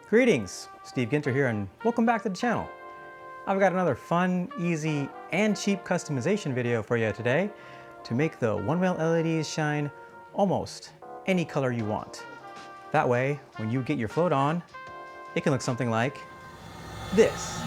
Greetings, Steve Ginter here, and welcome back to the channel. I've got another fun, easy, and cheap customization video for you today to make the Onewheel LEDs shine almost any color you want. That way, when you get your float on, it can look something like this.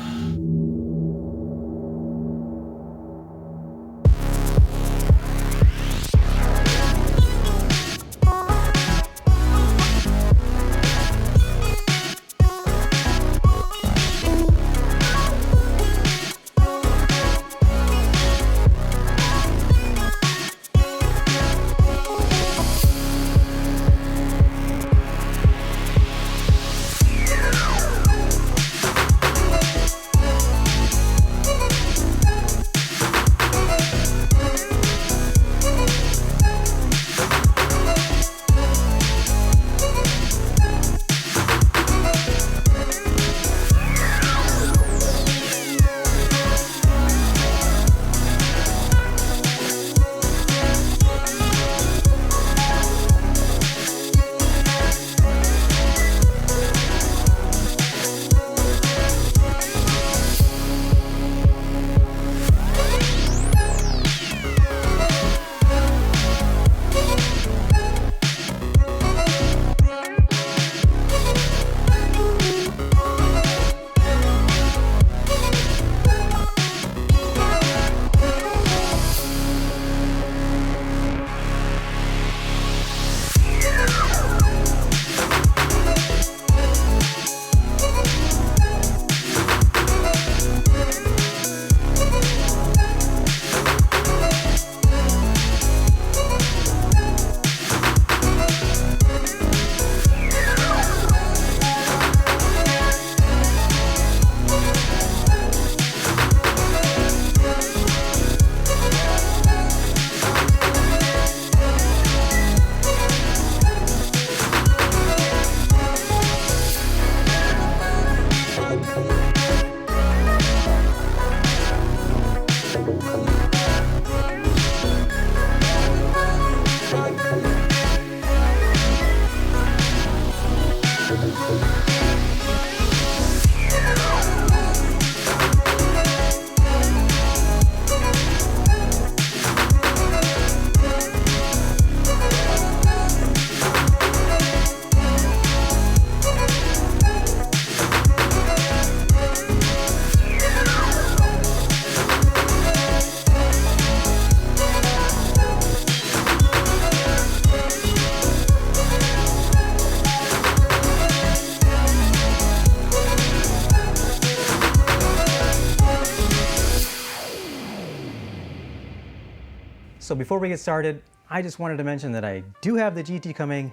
So before we get started, I just wanted to mention that I do have the GT coming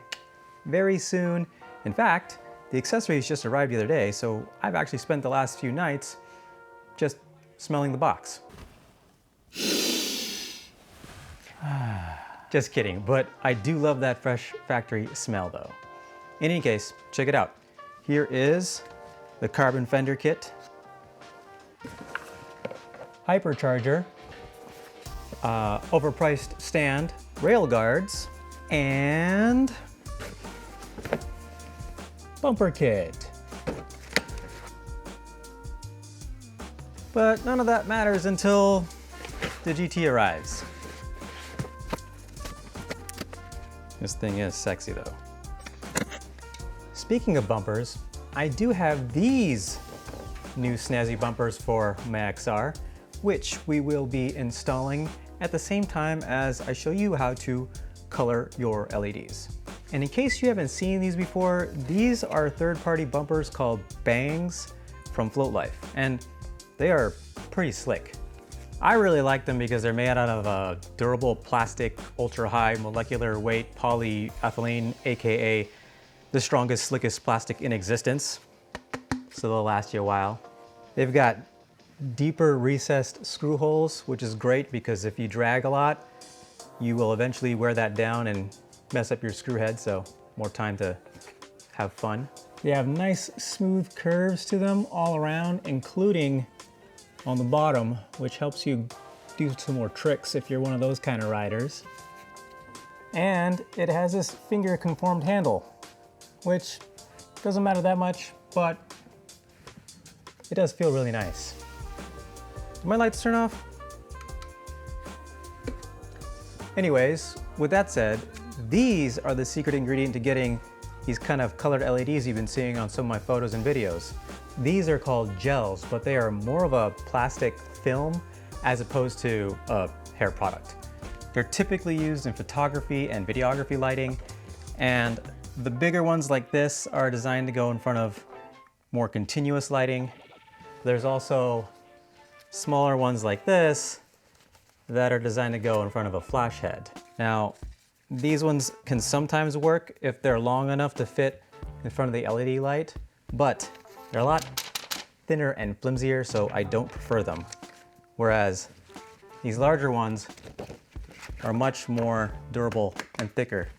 very soon. In fact, the accessories just arrived the other day, so I've actually spent the last few nights just smelling the box. Just kidding, but I do love that fresh factory smell though. In any case, check it out. Here is the carbon fender kit, hypercharger, overpriced stand, rail guards, and bumper kit. But none of that matters until the GT arrives. This thing is sexy though. Speaking of bumpers, I do have these new snazzy bumpers for my XR, which we will be installing at the same time as I show you how to color your LEDs. And in case you haven't seen these before, these are third-party bumpers called Bangs from Float Life, and they are pretty slick. I really like them because they're made out of a durable plastic, ultra-high molecular weight polyethylene, aka the strongest, slickest plastic in existence, so they'll last you a while. They've got deeper recessed screw holes, which is great because if you drag a lot, you will eventually wear that down and mess up your screw head, so more time to have fun. They have nice smooth curves to them all around, including on the bottom, which helps you do some more tricks if you're one of those kind of riders. And it has this finger conformed handle, which Doesn't matter that much, but it does feel really nice. Do my lights turn off? Anyways, with that said, these are the secret ingredient to getting these kind of colored LEDs you've been seeing on some of my photos and videos. These are called gels, but they are more of a plastic film as opposed to a hair product. They're typically used in photography and videography lighting, and the bigger ones like this are designed to go in front of more continuous lighting. There's also smaller ones like this that are designed to go in front of a flash head. Now, these ones can sometimes work if they're long enough to fit in front of the LED light, but they're a lot thinner and flimsier, so I don't prefer them. Whereas these larger ones are much more durable and thicker.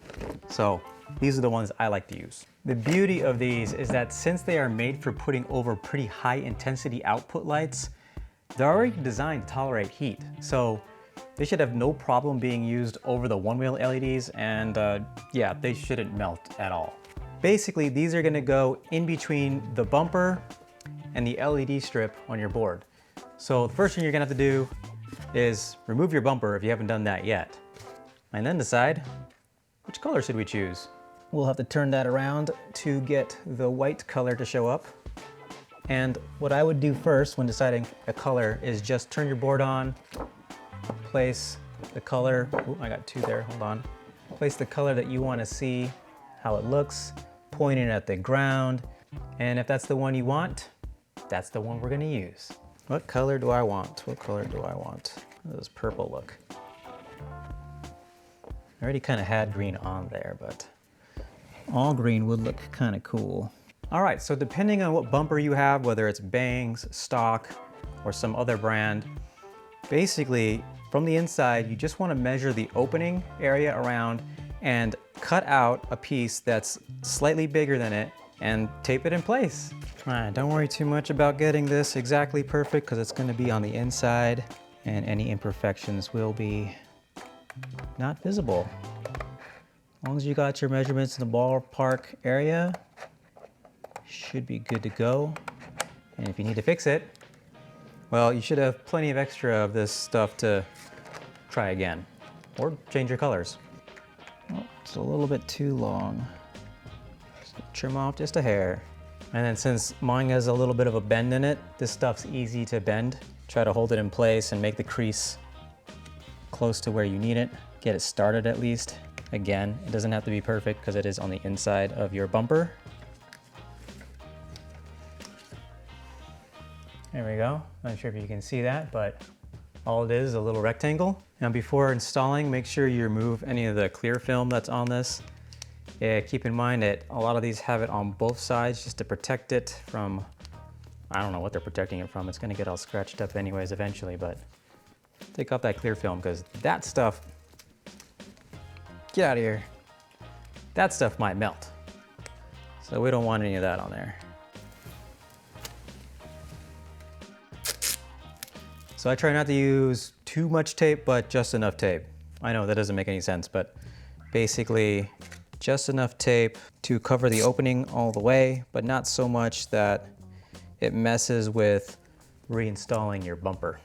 So these are the ones I like to use. The beauty of these is that since they are made for putting over pretty high intensity output lights, they're already designed to tolerate heat. So they should have no problem being used over the Onewheel LEDs, and yeah, they shouldn't melt at all. Basically, these are gonna go in between the bumper and the LED strip on your board. So the first thing you're gonna have to do is remove your bumper if you haven't done that yet. And then decide, which color should we choose? We'll have to turn that around to get the white color to show up. And what I would do first when deciding a color is just turn your board on, place the color, ooh, I got two there, hold on. Place the color that you want to see, how it looks, point it at the ground, and if that's the one you want, that's the one we're going to use. What color do I want? What color do I want? How does purple look? I already kind of had green on there, but all green would look kind of cool. All right, so depending on what bumper you have, whether it's Bangs, stock, or some other brand, basically from the inside, you just want to measure the opening area around and cut out a piece that's slightly bigger than it and tape it in place. All right, don't worry too much about getting this exactly perfect because it's going to be on the inside and any imperfections will be not visible. As long as you got your measurements in the ballpark area, should be good to go. And if you need to fix it, well, you should have plenty of extra of this stuff to try again or change your colors. Oh, it's a little bit too long. Just trim off just a hair. And then since mine has a little bit of a bend in it, this stuff's easy to bend. Try to hold it in place and make the crease close to where you need it. Get it started at least. Again, it doesn't have to be perfect because it is on the inside of your bumper. There we go. Not sure if you can see that, but all it is a little rectangle. Now before installing, make sure you remove any of the clear film that's on this. Yeah, keep in mind that a lot of these have it on both sides just to protect it from, I don't know what they're protecting it from. It's gonna get all scratched up anyways eventually, but take off that clear film because that stuff, get out of here. That stuff might melt. So we don't want any of that on there. So I try not to use too much tape, but just enough tape. I know that doesn't make any sense, but basically just enough tape to cover the opening all the way, but not so much that it messes with reinstalling your bumper.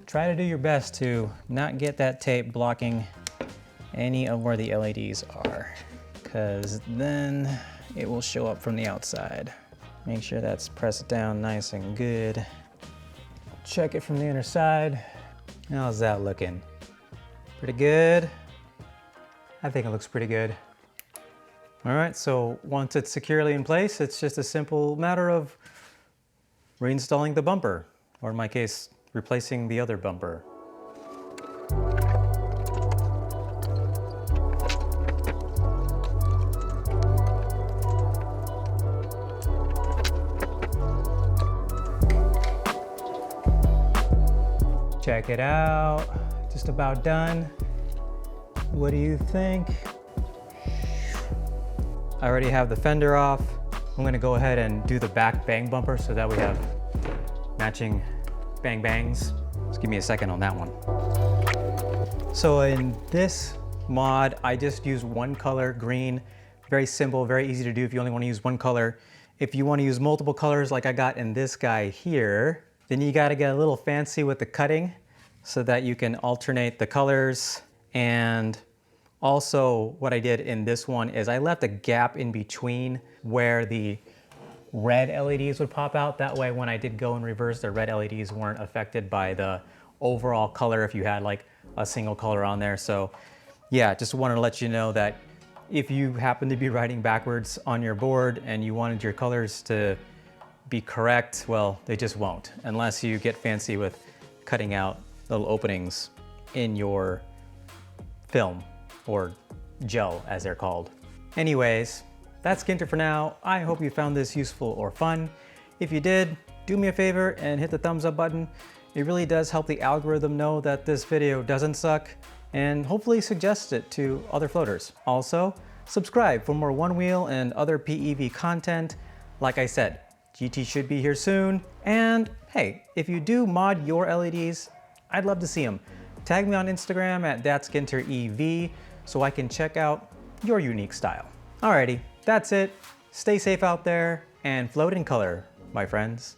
Try to do your best to not get that tape blocking any of where the LEDs are, because then it will show up from the outside. Make sure that's pressed down nice and good. Check it from the inner side. How's that looking? Pretty good? I think it looks pretty good. All right, so once it's securely in place, it's just a simple matter of reinstalling the bumper, or in my case, replacing the other bumper. Check it out, just about done. What do you think? I already have the fender off. I'm gonna go ahead and do the back bang bumper so that we have matching bang bangs. Just give me a second on that one. So in this mod, I just use one color, green. Very simple, very easy to do if you only want to use one color. If you want to use multiple colors like I got in this guy here, then you got to get a little fancy with the cutting so that you can alternate the colors. And also what I did in this one is I left a gap in between where the red LEDs would pop out. That way when I did go in reverse, the red LEDs weren't affected by the overall color if you had like a single color on there. So yeah, just wanted to let you know that if you happen to be writing backwards on your board and you wanted your colors to be correct, well, they just won't, unless you get fancy with cutting out little openings in your film, or gel as they're called. Anyways, that's Ginter for now. I hope you found this useful or fun. If you did, do me a favor and hit the thumbs up button. It really does help the algorithm know that this video doesn't suck, and hopefully suggest it to other floaters. Also, subscribe for more Onewheel and other PEV content. Like I said, GT should be here soon. And hey, if you do mod your LEDs, I'd love to see them. Tag me on Instagram at ThatsGinterEV so I can check out your unique style. Alrighty, that's it. Stay safe out there and float in color, my friends.